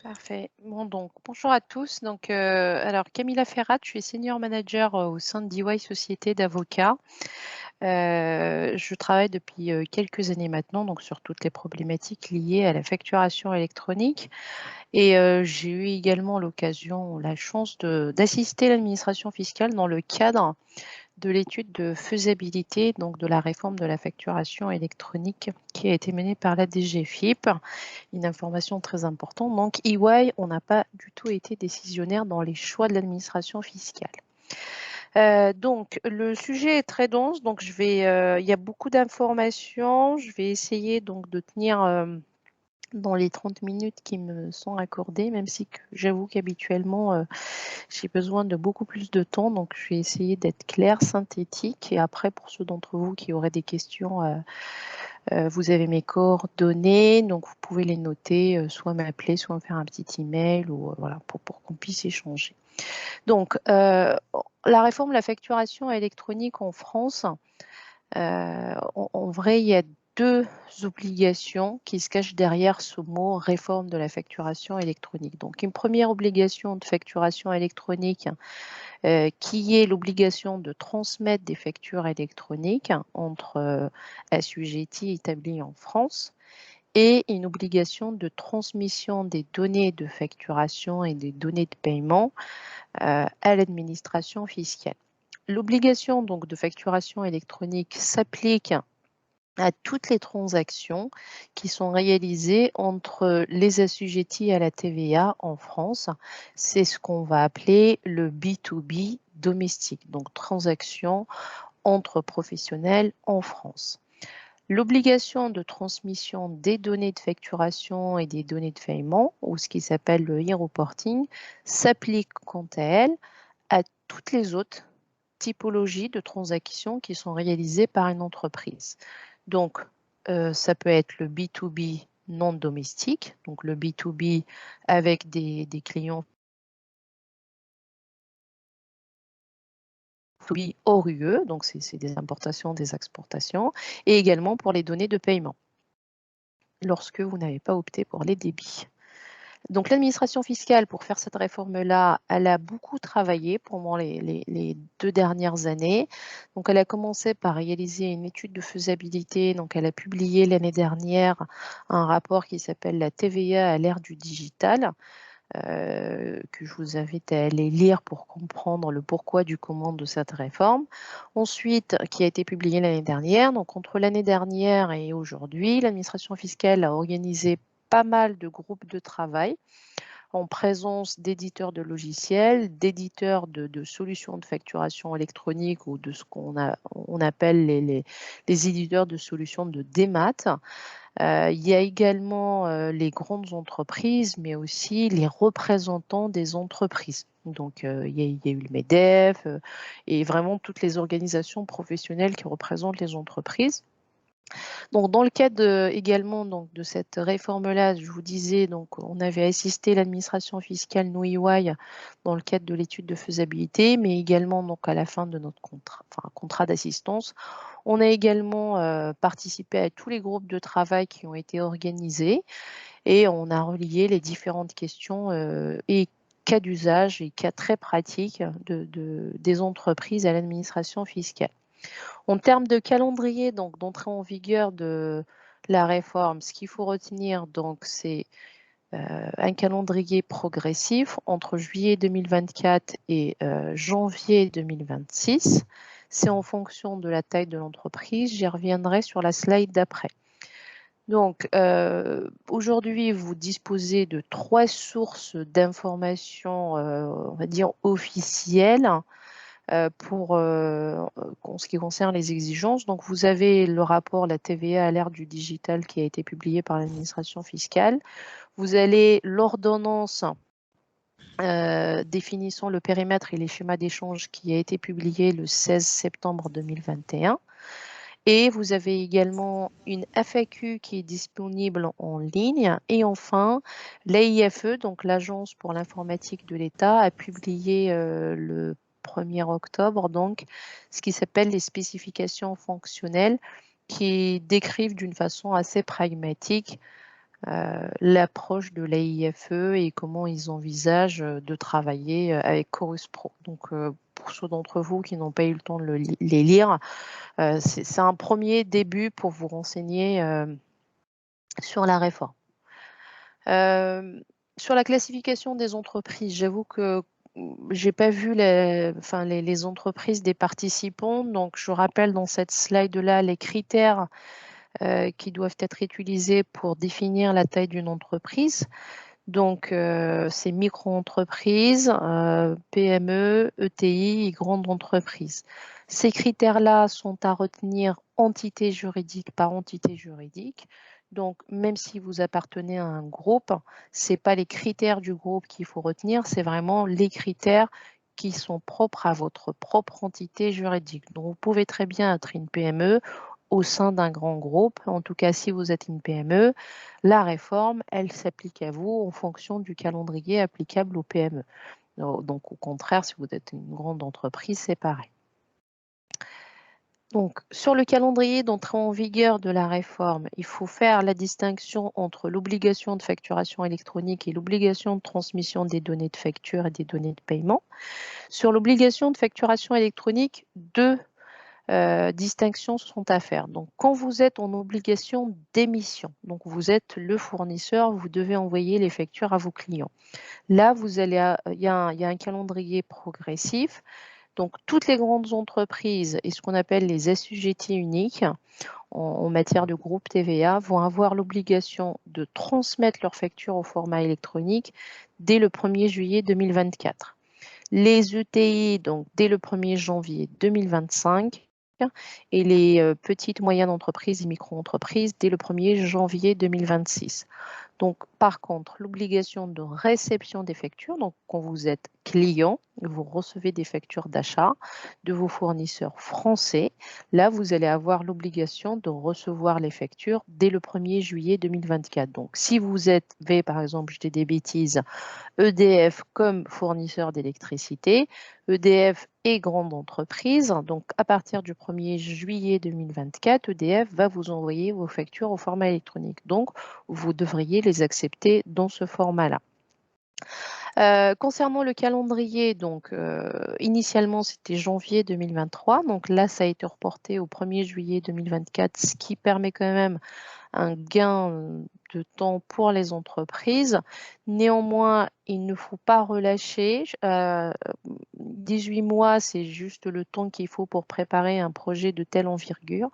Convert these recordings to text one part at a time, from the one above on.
Parfait. Bon, donc, bonjour à tous. Donc, alors, Camilla Ferrat, je suis senior manager au sein de DY Société d'avocats. Je travaille depuis quelques années maintenant, donc sur toutes les problématiques liées à la facturation électronique. Et j'ai eu également l'occasion, la chance d'assister l'administration fiscale dans le cadre de l'étude de faisabilité, donc de la réforme de la facturation électronique qui a été menée par la DGFiP. Une information très importante. Donc, EY, on n'a pas du tout été décisionnaire dans les choix de l'administration fiscale. Donc, le sujet est très dense, donc il y a beaucoup d'informations. Je vais essayer donc de tenir dans les 30 minutes qui me sont accordées, même si j'avoue qu'habituellement, j'ai besoin de beaucoup plus de temps. Donc, je vais essayer d'être claire, synthétique. Et après, pour ceux d'entre vous qui auraient des questions, vous avez mes coordonnées, donc vous pouvez les noter, soit m'appeler, soit me faire un petit email, ou voilà, pour qu'on puisse échanger. Donc, la réforme de la facturation électronique en France, en vrai, il y a deux obligations qui se cachent derrière ce mot réforme de la facturation électronique. Donc, une première obligation de facturation électronique qui est l'obligation de transmettre des factures électroniques entre assujettis établis en France et une obligation de transmission des données de facturation et des données de paiement à l'administration fiscale. L'obligation donc de facturation électronique s'applique à toutes les transactions qui sont réalisées entre les assujettis à la TVA en France. C'est ce qu'on va appeler le B2B domestique, donc transactions entre professionnels en France. L'obligation de transmission des données de facturation et des données de paiement, ou ce qui s'appelle le e-reporting, s'applique quant à elle à toutes les autres typologies de transactions qui sont réalisées par une entreprise. Donc, ça peut être le B2B non domestique, donc le B2B avec des clients B2B hors UE, donc c'est des importations, des exportations, et également pour les données de paiement, lorsque vous n'avez pas opté pour les débits. Donc l'administration fiscale, pour faire cette réforme-là, elle a beaucoup travaillé pendant les 2 dernières années. Donc elle a commencé par réaliser une étude de faisabilité. Donc elle a publié l'année dernière un rapport qui s'appelle la TVA à l'ère du digital, que je vous invite à aller lire pour comprendre le pourquoi du comment de cette réforme. Ensuite, qui a été publié l'année dernière. Donc entre l'année dernière et aujourd'hui, l'administration fiscale a organisé pas mal de groupes de travail en présence d'éditeurs de logiciels, d'éditeurs de solutions de facturation électronique ou de ce on appelle les éditeurs de solutions de démat. Il y a également les grandes entreprises, mais aussi les représentants des entreprises. Donc, il y a eu le MEDEF et vraiment toutes les organisations professionnelles qui représentent les entreprises. Donc, dans le cadre également donc, de cette réforme-là, je vous disais, donc, on avait assisté l'administration fiscale, nous, EY, dans le cadre de l'étude de faisabilité, mais également donc, à la fin de notre contrat d'assistance. On a également participé à tous les groupes de travail qui ont été organisés et on a relié les différentes questions et cas d'usage et cas très pratiques des entreprises à l'administration fiscale. En termes de calendrier, donc d'entrée en vigueur de la réforme, ce qu'il faut retenir, donc, c'est un calendrier progressif entre juillet 2024 et janvier 2026. C'est en fonction de la taille de l'entreprise. J'y reviendrai sur la slide d'après. Donc, aujourd'hui, vous disposez de 3 sources d'informations, on va dire officielles, pour en ce qui concerne les exigences. Donc, vous avez le rapport La TVA à l'ère du digital qui a été publié par l'administration fiscale. Vous avez l'ordonnance définissant le périmètre et les schémas d'échange qui a été publié le 16 septembre 2021. Et vous avez également une FAQ qui est disponible en ligne. Et enfin, l'AIFE, donc l'Agence pour l'informatique de l'État, a publié le 1er octobre, donc, ce qui s'appelle les spécifications fonctionnelles qui décrivent d'une façon assez pragmatique l'approche de l'AIFE et comment ils envisagent de travailler avec Chorus Pro. Donc, pour ceux d'entre vous qui n'ont pas eu le temps de les lire, c'est un premier début pour vous renseigner sur la réforme. Sur la classification des entreprises, j'avoue que j'ai pas vu les entreprises des participants. Donc, je rappelle dans cette slide-là les critères qui doivent être utilisés pour définir la taille d'une entreprise. Donc, c'est micro-entreprise, PME, ETI et grande entreprise. Ces critères-là sont à retenir entité juridique par entité juridique. Donc, même si vous appartenez à un groupe, ce n'est pas les critères du groupe qu'il faut retenir, c'est vraiment les critères qui sont propres à votre propre entité juridique. Donc, vous pouvez très bien être une PME au sein d'un grand groupe. En tout cas, si vous êtes une PME, la réforme, elle s'applique à vous en fonction du calendrier applicable aux PME. Donc, au contraire, si vous êtes une grande entreprise, c'est pareil. Donc, sur le calendrier d'entrée en vigueur de la réforme, il faut faire la distinction entre l'obligation de facturation électronique et l'obligation de transmission des données de facture et des données de paiement. Sur l'obligation de facturation électronique, deux distinctions sont à faire. Donc, quand vous êtes en obligation d'émission, donc vous êtes le fournisseur, vous devez envoyer les factures à vos clients. Là, il y a un calendrier progressif. Donc, toutes les grandes entreprises et ce qu'on appelle les assujettis uniques en matière de groupe TVA vont avoir l'obligation de transmettre leurs factures au format électronique dès le 1er juillet 2024. Les ETI, donc dès le 1er janvier 2025, et les petites, moyennes entreprises et micro-entreprises dès le 1er janvier 2026. Donc, par contre, l'obligation de réception des factures, donc quand vous êtes client, vous recevez des factures d'achat de vos fournisseurs français. Là, vous allez avoir l'obligation de recevoir les factures dès le 1er juillet 2024. Donc, si vous avez, par exemple, je dis des bêtises, EDF comme fournisseur d'électricité, EDF est grande entreprise. Donc, à partir du 1er juillet 2024, EDF va vous envoyer vos factures au format électronique. Donc, vous devriez les accepter dans ce format-là. Concernant le calendrier, donc initialement c'était janvier 2023, donc là ça a été reporté au 1er juillet 2024, ce qui permet quand même un gain de temps pour les entreprises. Néanmoins, il ne faut pas relâcher. 18 mois, c'est juste le temps qu'il faut pour préparer un projet de telle envergure.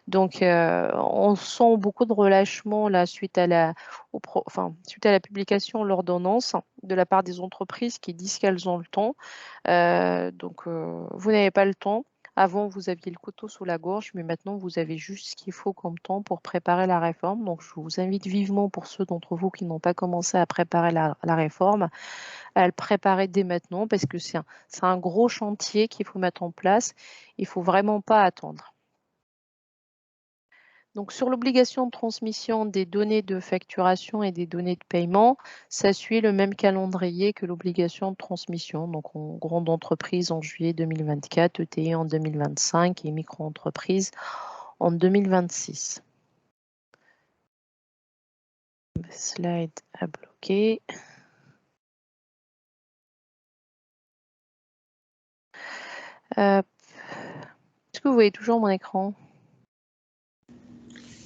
Donc, on sent beaucoup de relâchement là, suite à la publication de l'ordonnance de la part des entreprises qui disent qu'elles ont le temps. Donc, vous n'avez pas le temps. Avant, vous aviez le couteau sous la gorge, mais maintenant, vous avez juste ce qu'il faut comme temps pour préparer la réforme. Donc, je vous invite vivement, pour ceux d'entre vous qui n'ont pas commencé à préparer la réforme, à le préparer dès maintenant parce que c'est un gros chantier qu'il faut mettre en place. Il ne faut vraiment pas attendre. Donc, sur l'obligation de transmission des données de facturation et des données de paiement, ça suit le même calendrier que l'obligation de transmission. Donc, en grande entreprise en juillet 2024, ETI en 2025 et micro-entreprise en 2026. Slide à bloquer. Est-ce que vous voyez toujours mon écran?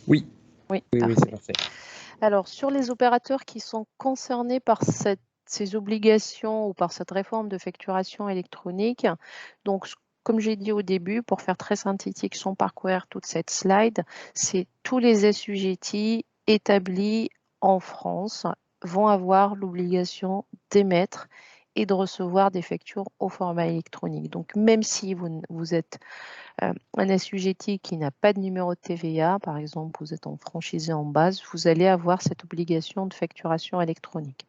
Oui. Oui, oui, c'est parfait. Alors, sur les opérateurs qui sont concernés par ces obligations ou par cette réforme de facturation électronique, donc comme j'ai dit au début, pour faire très synthétique sans parcourir toute cette slide, c'est tous les assujettis établis en France vont avoir l'obligation d'émettre et de recevoir des factures au format électronique. Donc, même si vous êtes un assujetti qui n'a pas de numéro de TVA, par exemple, vous êtes en franchisé en base, vous allez avoir cette obligation de facturation électronique.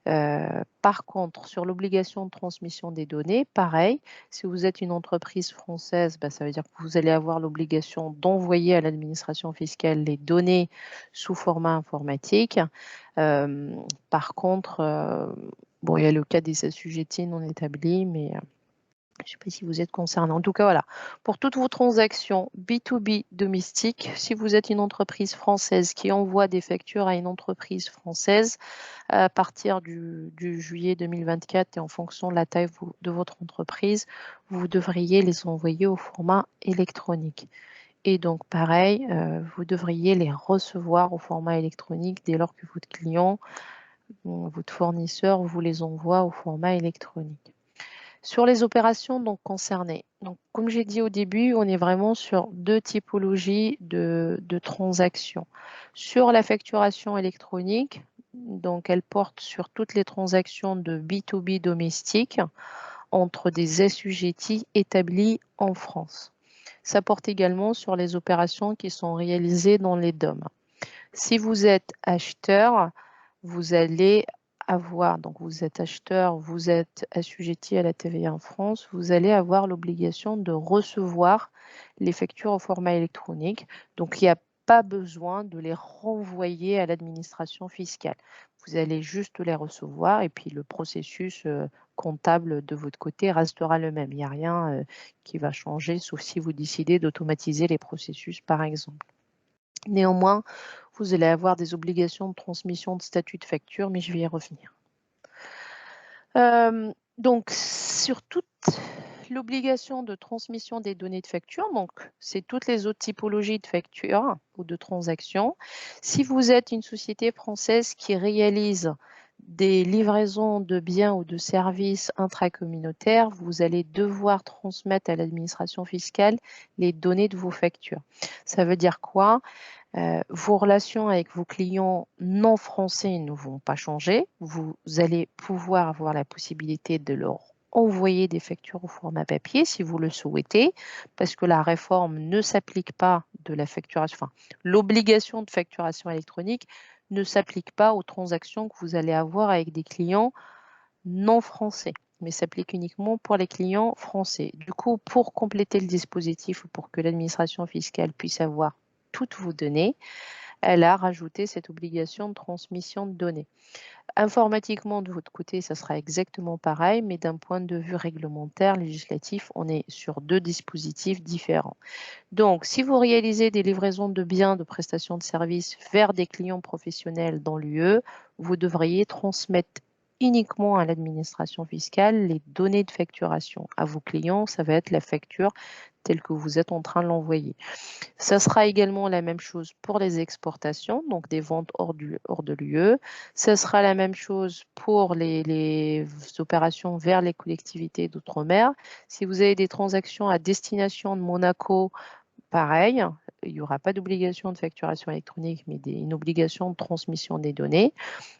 Par contre, sur l'obligation de transmission des données, pareil, si vous êtes une entreprise française, ça veut dire que vous allez avoir l'obligation d'envoyer à l'administration fiscale les données sous format informatique. Par contre, il y a le cas des assujettis non établis, mais Je ne sais pas si vous êtes concerné. En tout cas, voilà. Pour toutes vos transactions B2B domestiques, si vous êtes une entreprise française qui envoie des factures à une entreprise française, à partir du juillet 2024 et en fonction de la taille de votre entreprise, vous devriez les envoyer au format électronique. Et donc, pareil, vous devriez les recevoir au format électronique dès lors que votre client, votre fournisseur vous les envoie au format électronique. Sur les opérations donc concernées, donc, comme j'ai dit au début, on est vraiment sur deux typologies de transactions. Sur la facturation électronique, donc elle porte sur toutes les transactions de B2B domestique entre des assujettis établis en France. Ça porte également sur les opérations qui sont réalisées dans les DOM. Si vous êtes acheteur, vous allez avoir, donc vous êtes acheteur, vous êtes assujetti à la TVA en France, vous allez avoir l'obligation de recevoir les factures au format électronique. Donc, il n'y a pas besoin de les renvoyer à l'administration fiscale. Vous allez juste les recevoir et puis le processus comptable de votre côté restera le même. Il n'y a rien qui va changer, sauf si vous décidez d'automatiser les processus, par exemple. Néanmoins, vous allez avoir des obligations de transmission de statut de facture, mais je vais y revenir. Donc, sur toute l'obligation de transmission des données de facture, donc c'est toutes les autres typologies de factures ou de transactions. Si vous êtes une société française qui réalise des livraisons de biens ou de services intracommunautaires, vous allez devoir transmettre à l'administration fiscale les données de vos factures. Ça veut dire quoi ? Vos relations avec vos clients non français ne vont pas changer. Vous allez pouvoir avoir la possibilité de leur envoyer des factures au format papier si vous le souhaitez, parce que la réforme ne s'applique pas de la facturation, enfin, l'obligation de facturation électronique ne s'applique pas aux transactions que vous allez avoir avec des clients non français, mais s'applique uniquement pour les clients français. Du coup, pour compléter le dispositif, pour que l'administration fiscale puisse avoir toutes vos données, elle a rajouté cette obligation de transmission de données. Informatiquement, de votre côté, ça sera exactement pareil, mais d'un point de vue réglementaire, législatif, on est sur deux dispositifs différents. Donc, si vous réalisez des livraisons de biens, de prestations de services vers des clients professionnels dans l'UE, vous devriez transmettre uniquement à l'administration fiscale les données de facturation. À vos clients, ça va être la facture telle que vous êtes en train de l'envoyer. Ça sera également la même chose pour les exportations, donc des ventes hors de l'UE. Ça sera la même chose pour les opérations vers les collectivités d'outre-mer. Si vous avez des transactions à destination de Monaco, pareil, il n'y aura pas d'obligation de facturation électronique, mais une obligation de transmission des données.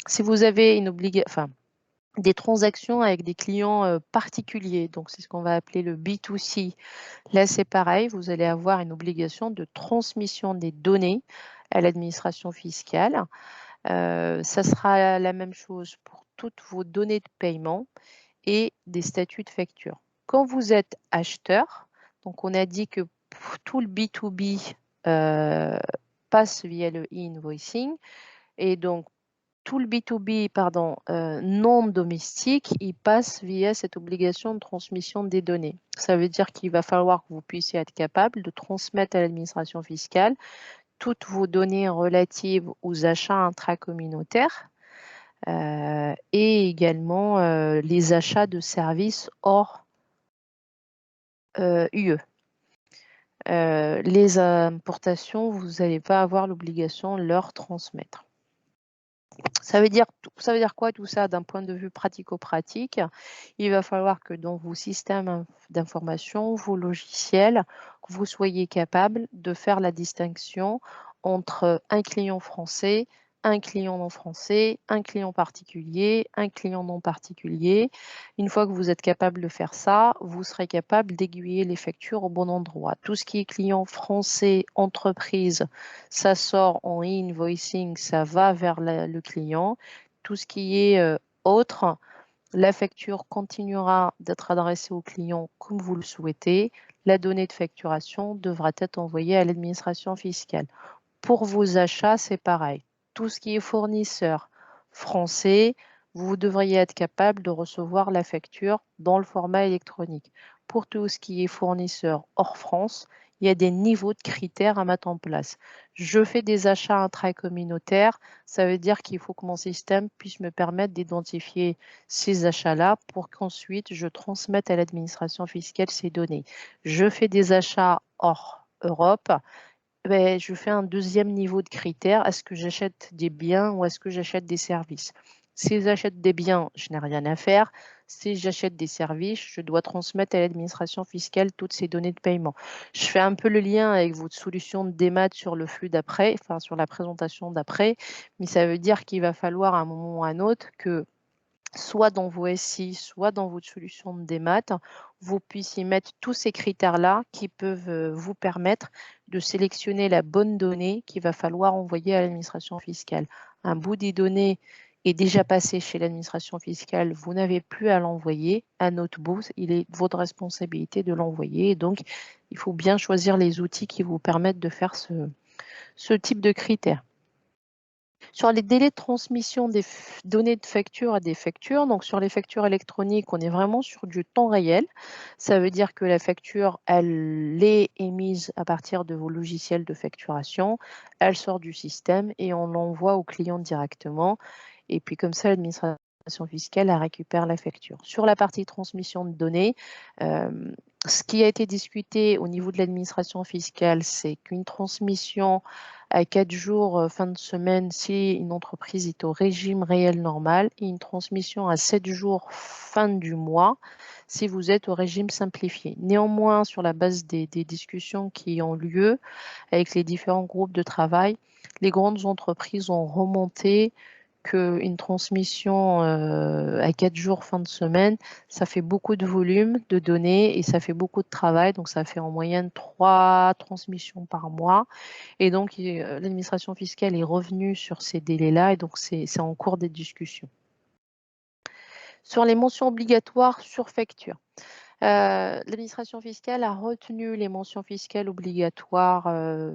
Si vous avez des transactions avec des clients particuliers, donc c'est ce qu'on va appeler le B2C. Là, c'est pareil, vous allez avoir une obligation de transmission des données à l'administration fiscale. Ça sera la même chose pour toutes vos données de paiement et des statuts de facture. Quand vous êtes acheteur, donc on a dit que tout le B2B passe via le e-invoicing et donc tout le B2B non domestique, il passe via cette obligation de transmission des données. Ça veut dire qu'il va falloir que vous puissiez être capable de transmettre à l'administration fiscale toutes vos données relatives aux achats intracommunautaires et également les achats de services hors UE. Les importations, vous n'allez pas avoir l'obligation de leur transmettre. Ça veut dire quoi tout ça d'un point de vue pratico-pratique? Il va falloir que dans vos systèmes d'information, vos logiciels, que vous soyez capable de faire la distinction entre un client français, un client non français, un client particulier, un client non particulier. Une fois que vous êtes capable de faire ça, vous serez capable d'aiguiller les factures au bon endroit. Tout ce qui est client français, entreprise, ça sort en e-invoicing, ça va vers le client. Tout ce qui est autre, la facture continuera d'être adressée au client comme vous le souhaitez. La donnée de facturation devra être envoyée à l'administration fiscale. Pour vos achats, c'est pareil. Tout ce qui est fournisseur français, vous devriez être capable de recevoir la facture dans le format électronique. pour tout ce qui est fournisseur hors France, il y a des niveaux de critères à mettre en place. Je fais des achats intracommunautaires, ça veut dire qu'il faut que mon système puisse me permettre d'identifier ces achats-là pour qu'ensuite je transmette à l'administration fiscale ces données. Je fais des achats hors Europe, ben, je fais un deuxième niveau de critères. Est-ce que j'achète des biens ou est-ce que j'achète des services? Si j'achète des biens, je n'ai rien à faire. Si j'achète des services, je dois transmettre à l'administration fiscale toutes ces données de paiement. Je fais un peu le lien avec votre solution de démat sur le flux d'après, enfin sur la présentation d'après, mais ça veut dire qu'il va falloir à un moment ou à un autre que soit dans vos SI, soit dans votre solution de démat, vous puissiez mettre tous ces critères-là qui peuvent vous permettre de sélectionner la bonne donnée qu'il va falloir envoyer à l'administration fiscale. Un bout des données est déjà passé chez l'administration fiscale, vous n'avez plus à l'envoyer. Un autre bout, il est de votre responsabilité de l'envoyer. Donc, il faut bien choisir les outils qui vous permettent de faire ce type de critères. Sur les délais de transmission des données de facture à des factures, donc sur les factures électroniques, on est vraiment sur du temps réel. Ça veut dire que la facture, elle est émise à partir de vos logiciels de facturation, elle sort du système et on l'envoie au client directement. Et puis comme ça, l'administration fiscale elle récupère la facture. Sur la partie transmission de données, ce qui a été discuté au niveau de l'administration fiscale, c'est qu'une transmission à 4 jours fin de semaine si une entreprise est au régime réel normal et une transmission à 7 jours fin du mois si vous êtes au régime simplifié. Néanmoins, sur la base des discussions qui ont lieu avec les différents groupes de travail, les grandes entreprises ont remonté qu'une transmission à 4 jours fin de semaine, ça fait beaucoup de volume de données et ça fait beaucoup de travail. Donc, ça fait en moyenne 3 transmissions par mois. Et donc, l'administration fiscale est revenue sur ces délais-là et donc c'est en cours des discussions. Sur les mentions obligatoires sur facture. L'administration fiscale a retenu les mentions fiscales obligatoires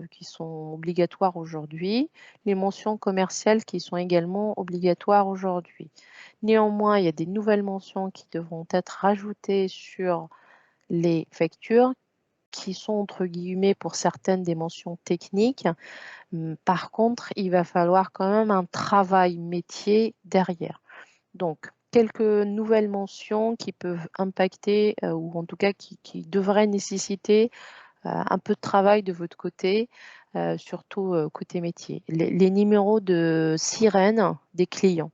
qui sont obligatoires aujourd'hui, les mentions commerciales qui sont également obligatoires aujourd'hui. Néanmoins, il y a des nouvelles mentions qui devront être rajoutées sur les factures qui sont entre guillemets pour certaines des mentions techniques. Par contre, il va falloir quand même un travail métier derrière. Donc, quelques nouvelles mentions qui peuvent impacter ou en tout cas qui devraient nécessiter un peu de travail de votre côté, surtout côté métier. Les numéros de sirène des clients.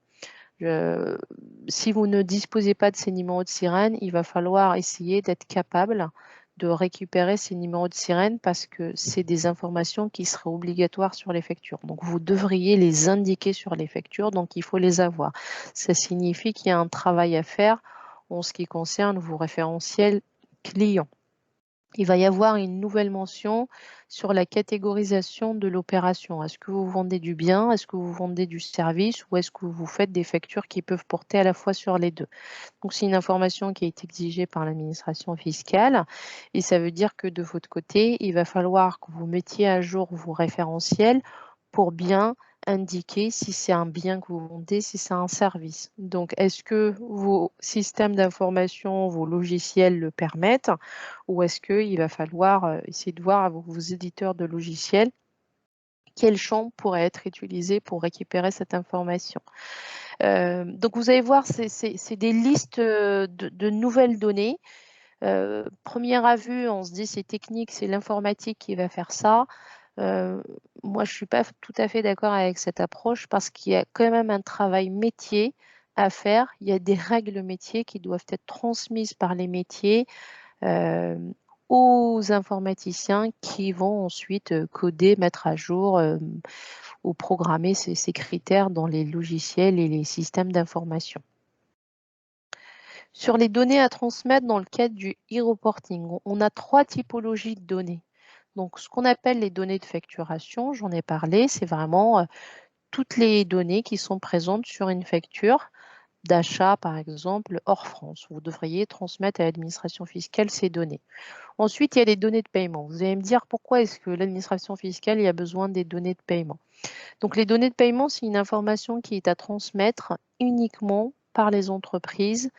Si vous ne disposez pas de ces numéros de sirène, il va falloir essayer d'être capable de récupérer ces numéros de sirène parce que c'est des informations qui seraient obligatoires sur les factures. Donc, vous devriez les indiquer sur les factures, donc il faut les avoir. Ça signifie qu'il y a un travail à faire en ce qui concerne vos référentiels clients. Il va y avoir une nouvelle mention sur la catégorisation de l'opération. Est-ce que vous vendez du bien? Est-ce que vous vendez du service? Ou est-ce que vous faites des factures qui peuvent porter à la fois sur les deux? Donc, c'est une information qui est exigée par l'administration fiscale et ça veut dire que de votre côté, il va falloir que vous mettiez à jour vos référentiels pour bien indiquer si c'est un bien que vous vendez, si c'est un service. Donc, est-ce que vos systèmes d'information, vos logiciels le permettent ou est-ce qu'il va falloir essayer de voir avec vos éditeurs de logiciels quel champ pourrait être utilisé pour récupérer cette information. Donc, vous allez voir, c'est des listes de nouvelles données. Première à vue, on se dit c'est technique, c'est l'informatique qui va faire ça. Moi, je ne suis pas tout à fait d'accord avec cette approche parce qu'il y a quand même un travail métier à faire. Il y a des règles métiers qui doivent être transmises par les métiers aux informaticiens qui vont ensuite coder, mettre à jour ou programmer ces critères dans les logiciels et les systèmes d'information. Sur les données à transmettre dans le cadre du e-reporting, on a 3 typologies de données. Donc, ce qu'on appelle les données de facturation, j'en ai parlé, c'est vraiment toutes les données qui sont présentes sur une facture d'achat, par exemple, hors France. Vous devriez transmettre à l'administration fiscale ces données. Ensuite, il y a les données de paiement. Vous allez me dire pourquoi est-ce que l'administration fiscale a besoin des données de paiement. Donc, les données de paiement, c'est une information qui est à transmettre uniquement par les entreprises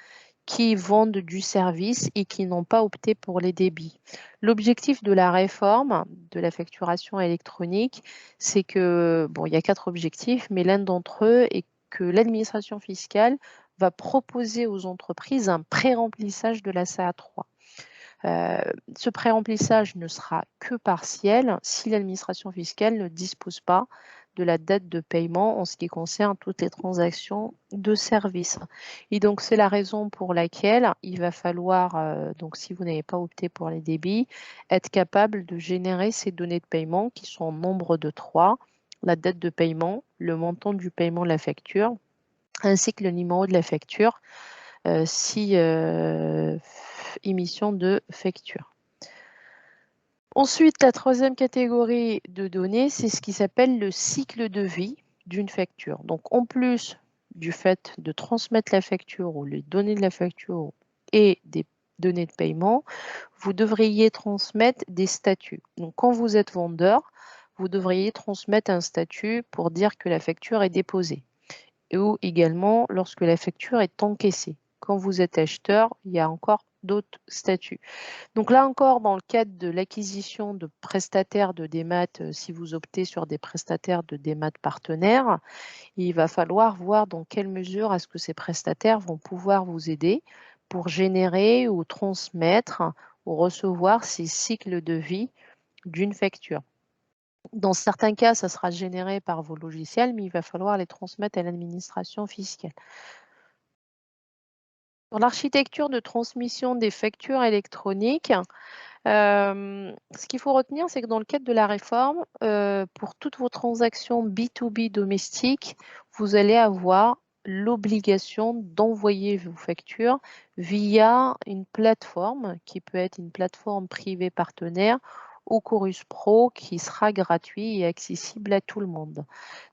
qui vendent du service et qui n'ont pas opté pour les débits. L'objectif de la réforme de la facturation électronique, c'est que, bon, il y a 4 objectifs, mais l'un d'entre eux est que l'administration fiscale va proposer aux entreprises un pré-remplissage de la CA3. Ce pré-remplissage ne sera que partiel si l'administration fiscale ne dispose pas de la date de paiement en ce qui concerne toutes les transactions de services. Et donc, c'est la raison pour laquelle il va falloir, donc si vous n'avez pas opté pour les débits, être capable de générer ces données de paiement qui sont en nombre de 3, la date de paiement, le montant du paiement de la facture, ainsi que le numéro de la facture si émission de facture. Ensuite, la troisième catégorie de données, c'est ce qui s'appelle le cycle de vie d'une facture. Donc, en plus du fait de transmettre la facture ou les données de la facture et des données de paiement, vous devriez transmettre des statuts. Donc, quand vous êtes vendeur, vous devriez transmettre un statut pour dire que la facture est déposée ou également lorsque la facture est encaissée. Quand vous êtes acheteur, il y a encore d'autres statuts. Donc là encore, dans le cadre de l'acquisition de prestataires de démat, si vous optez sur des prestataires de démat partenaires, il va falloir voir dans quelle mesure est-ce que ces prestataires vont pouvoir vous aider pour générer ou transmettre ou recevoir ces cycles de vie d'une facture. Dans certains cas, ça sera généré par vos logiciels, mais il va falloir les transmettre à l'administration fiscale. Pour l'architecture de transmission des factures électroniques, ce qu'il faut retenir, c'est que dans le cadre de la réforme, pour toutes vos transactions B2B domestiques, vous allez avoir l'obligation d'envoyer vos factures via une plateforme qui peut être une plateforme privée partenaire ou Chorus Pro qui sera gratuit et accessible à tout le monde.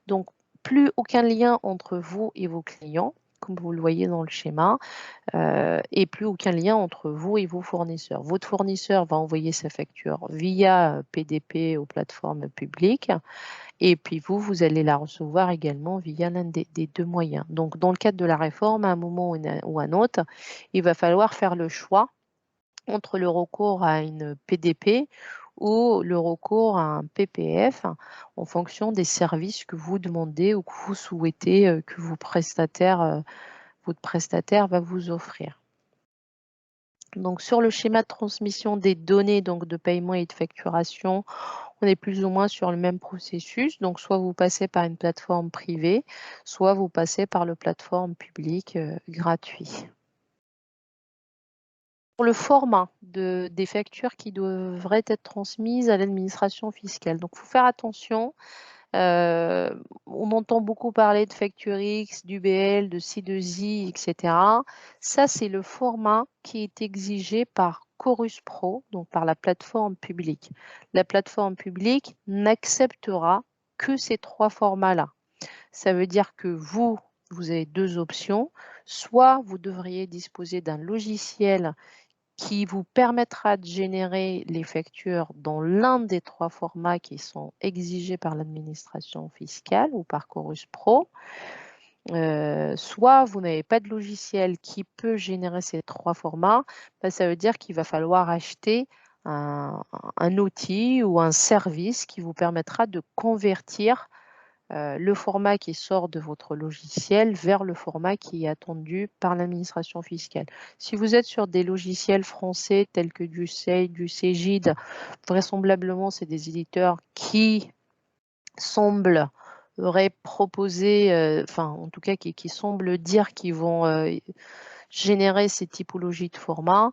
Donc, plus aucun lien entre vous et vos clients, comme vous le voyez dans le schéma, et plus aucun lien entre vous et vos fournisseurs. Votre fournisseur va envoyer sa facture via PDP aux plateformes publiques et puis vous allez la recevoir également via l'un des 2 moyens. Donc, dans le cadre de la réforme, à un moment ou à un autre, il va falloir faire le choix entre le recours à une PDP ou le recours à un PPF en fonction des services que vous demandez ou que vous souhaitez que votre prestataire va vous offrir. Donc, sur le schéma de transmission des données donc de paiement et de facturation, on est plus ou moins sur le même processus. Donc, soit vous passez par une plateforme privée, soit vous passez par le plateforme publique gratuit. Pour le format des factures qui devraient être transmises à l'administration fiscale. Donc, il faut faire attention. On entend beaucoup parler de FactureX, d'UBL, de C2I, etc. Ça, c'est le format qui est exigé par Chorus Pro, donc par la plateforme publique. La plateforme publique n'acceptera que ces 3 formats-là. Ça veut dire que vous avez 2 options. Soit vous devriez disposer d'un logiciel qui vous permettra de générer les factures dans l'un des 3 formats qui sont exigés par l'administration fiscale ou par Chorus Pro. Soit vous n'avez pas de logiciel qui peut générer ces 3 formats, ça veut dire qu'il va falloir acheter un outil ou un service qui vous permettra de convertir le format qui sort de votre logiciel vers le format qui est attendu par l'administration fiscale. Si vous êtes sur des logiciels français tels que du SEI, du Cegid, vraisemblablement, c'est des éditeurs qui sembleraient proposer, en tout cas qui semblent dire qu'ils vont générer ces typologies de formats.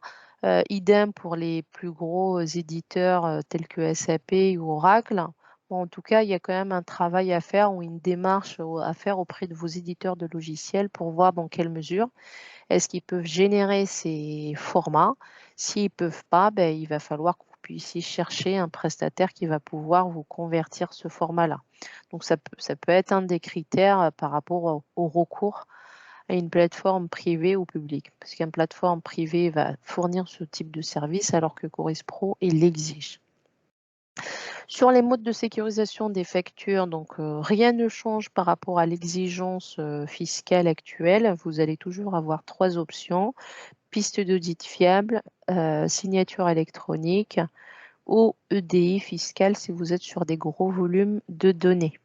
Idem pour les plus gros éditeurs tels que SAP ou Oracle. En tout cas, il y a quand même un travail à faire ou une démarche à faire auprès de vos éditeurs de logiciels pour voir dans quelle mesure est-ce qu'ils peuvent générer ces formats. S'ils ne peuvent pas, il va falloir que vous puissiez chercher un prestataire qui va pouvoir vous convertir ce format-là. Donc, ça peut être un des critères par rapport au recours à une plateforme privée ou publique. Parce qu'une plateforme privée va fournir ce type de service alors que Chorus Pro, il l'exige. Sur les modes de sécurisation des factures, donc rien ne change par rapport à l'exigence, fiscale actuelle. Vous allez toujours avoir 3 options: piste d'audit fiable, signature électronique ou EDI fiscal si vous êtes sur des gros volumes de données.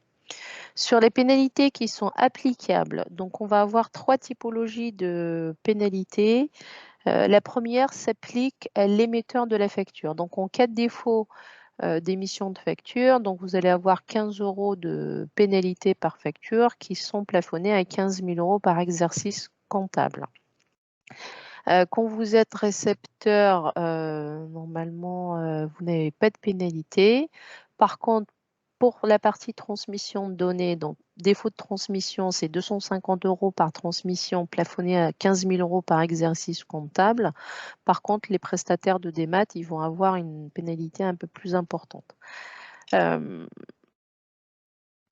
Sur les pénalités qui sont applicables, donc on va avoir 3 typologies de pénalités. La première s'applique à l'émetteur de la facture. Donc en cas de défaut, d'émission de facture, donc vous allez avoir 15 € de pénalité par facture qui sont plafonnés à 15 000 € par exercice comptable. Quand vous êtes récepteur, normalement, vous n'avez pas de pénalité. Par contre, pour la partie transmission de données, donc défaut de transmission, c'est 250 € par transmission, plafonné à 15 000 € par exercice comptable. Par contre, les prestataires de démat, ils vont avoir une pénalité un peu plus importante.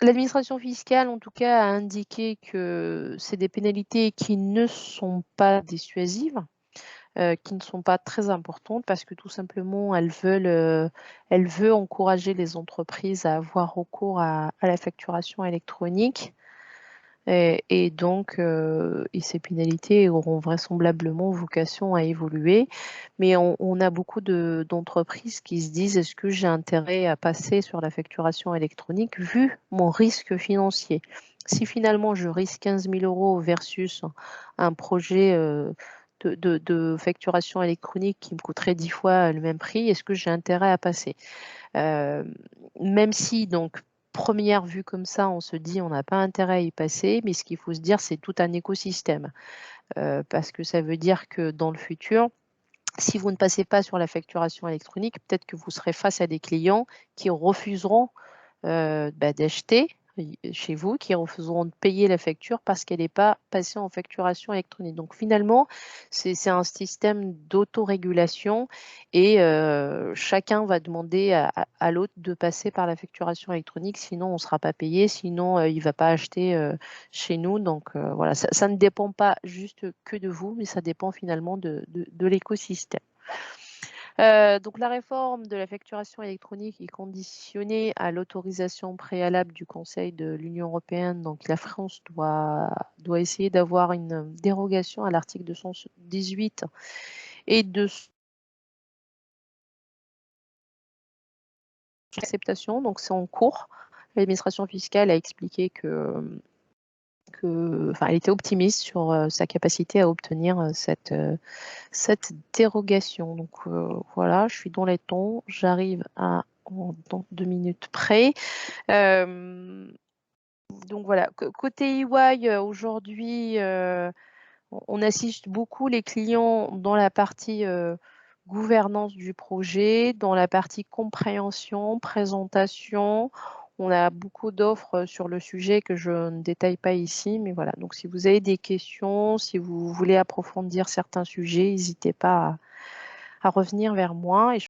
L'administration fiscale, en tout cas, a indiqué que c'est des pénalités qui ne sont pas dissuasives. Qui ne sont pas très importantes parce que tout simplement elle veut encourager les entreprises à avoir recours à la facturation électronique et donc et ces pénalités auront vraisemblablement vocation à évoluer. Mais on a beaucoup d'entreprises qui se disent: «Est-ce que j'ai intérêt à passer sur la facturation électronique vu mon risque financier?» Si finalement je risque 15 000 € versus un projet, de facturation électronique qui me coûterait 10 fois le même prix, est-ce que j'ai intérêt à passer? Même si donc, première vue comme ça, on se dit: «On n'a pas intérêt à y passer», mais ce qu'il faut se dire, c'est tout un écosystème. Parce que ça veut dire que dans le futur, si vous ne passez pas sur la facturation électronique, peut-être que vous serez face à des clients qui refuseront d'acheter chez vous, qui refuseront de payer la facture parce qu'elle n'est pas passée en facturation électronique. Donc finalement, c'est un système d'autorégulation et chacun va demander à l'autre de passer par la facturation électronique, sinon on ne sera pas payé, sinon il ne va pas acheter chez nous. Donc voilà, ça ne dépend pas juste que de vous, mais ça dépend finalement de l'écosystème. Donc la réforme de la facturation électronique est conditionnée à l'autorisation préalable du Conseil de l'Union européenne. Donc la France doit essayer d'avoir une dérogation à l'article 218 et de acceptation. Donc c'est en cours. L'administration fiscale a expliqué enfin, elle était optimiste sur sa capacité à obtenir cette dérogation. Donc voilà, je suis dans les temps, j'arrive dans 2 minutes près. Donc voilà, côté EY, aujourd'hui, on assiste beaucoup les clients dans la partie gouvernance du projet, dans la partie compréhension, présentation. On a beaucoup d'offres sur le sujet que je ne détaille pas ici, mais voilà. Donc si vous avez des questions, si vous voulez approfondir certains sujets, n'hésitez pas à revenir vers moi et